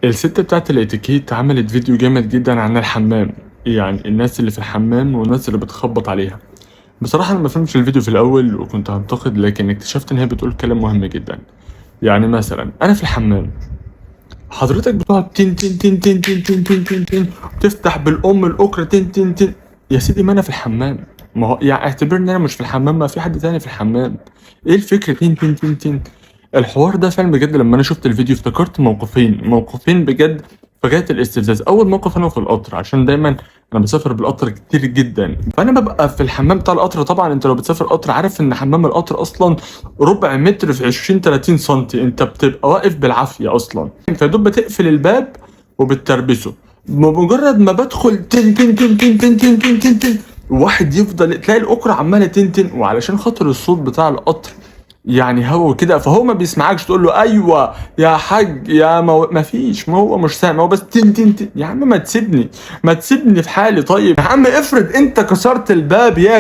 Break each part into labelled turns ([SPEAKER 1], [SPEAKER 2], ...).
[SPEAKER 1] الست بتاعت الاتيكيت عملت فيديو جامد جدا عن الحمام، يعني الناس اللي في الحمام والناس اللي بتخبط عليها. بصراحة أنا ما فهمتش الفيديو في الأول وكنت هنتقد، لكن اكتشفت إن هي بتقول كلام مهم جدا. يعني مثلا أنا في الحمام، حضرتك بتقعد تن تن تن تن تن تن تن تن تن تفتح بالأم الأكرة تن تن تن. يا سيدي ما أنا في الحمام، ما هو يعني اعتبرني أنا مش في الحمام، ما في حد تاني في الحمام. إيه الفكرة تن تن تن تن؟ الحوار ده فعلا بجد لما انا شفت الفيديو افتكرت موقفين بجد في غايه الاستفزاز. اول موقف انا في القطر، عشان دايما انا بسافر بالقطر كتير جدا، فانا ببقى في الحمام بتاع القطر. طبعا انت لو بتسافر قطر عارف ان حمام القطر اصلا ربع متر في 20 30 سنتي، انت بتبقى واقف بالعافيه اصلا، فدوب بتقفل الباب وبتربسه. بمجرد ما بدخل تن تن تن تن تن تن تن تن تن، واحد يفضل تلاقي الاكرة عماله تنتن، وعلشان خاطر الصوت بتاع القطر يعني هو كده، فهو ما بيسمعكش تقول له ايوه يا حاج يا ما فيش، ما هو مش سامع، هو بس تن تن تن. يا عم ما تسيبني في حالي. طيب يا عم افرض انت كسرت الباب يا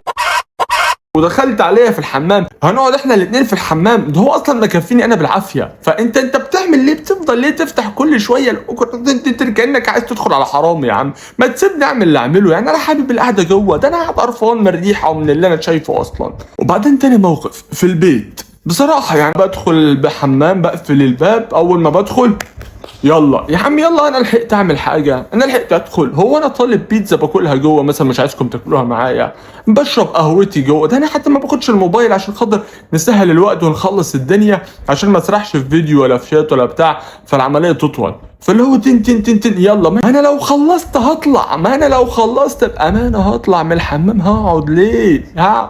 [SPEAKER 1] ودخلت عليا في الحمام، هنقعد احنا الاثنين في الحمام؟ ده هو اصلا مكفيني انا بالعافيه، فانت بتعمل ليه؟ بتفضل ليه تفتح كل شويه كانك عايز تدخل على حرام؟ يا عم ما تسيبني اعمل اللي اعمله، يعني انا حابب القعده جوه، ده انا قاعد قرفان من الريحه ومن اللي انا شايفه اصلا. وبعدين تاني موقف في البيت، بصراحه يعني بدخل بحمام بقفل الباب، اول ما بدخل يلا يا عم يلا، انا لحقت اعمل حاجه، انا لحقت ادخل، هو انا طالب بيتزا باكلها جوه مثلا مش عايزكم تاكلوها معايا؟ بشرب قهوتي جوه، ده انا حتى ما باخدش الموبايل عشان خاطر نسهل الوقت ونخلص الدنيا، عشان ما اسرحش في فيديو ولا في شات ولا بتاع فالعمليه تطول. فاللي هو تن تن تن تن يلا، ما انا لو خلصت هطلع، ما انا لو خلصت بامانه هطلع من الحمام، هقعد ليه؟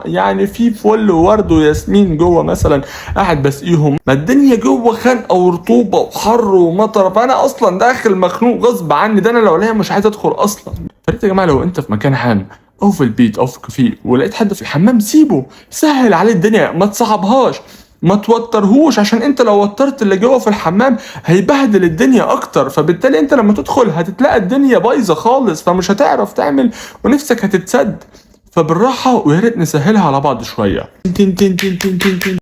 [SPEAKER 1] يعني في فل وورد وياسمين جوه مثلا قاعد بسقيهم، ما الدنيا جوه خنقه ورطوبه وحر ومطر، فانا اصلا داخل مخنوق غصب عني، ده انا لو ليا مش عايز ادخل اصلا. فريت يا جماعه، لو انت في مكان عام او في البيت او في كافيه ولقيت حد في الحمام سيبه، سهل عليه الدنيا، ما تصعبهاش، ما توترهوش، عشان انت لو وترت اللي جوه في الحمام هيبهدل الدنيا اكتر، فبالتالي انت لما تدخل هتتلاقى الدنيا بايظه خالص، فمش هتعرف تعمل ونفسك هتتسد. فبالراحه، ويا ريت نسهلها على بعض شويه. تن تن تن تن تن تن.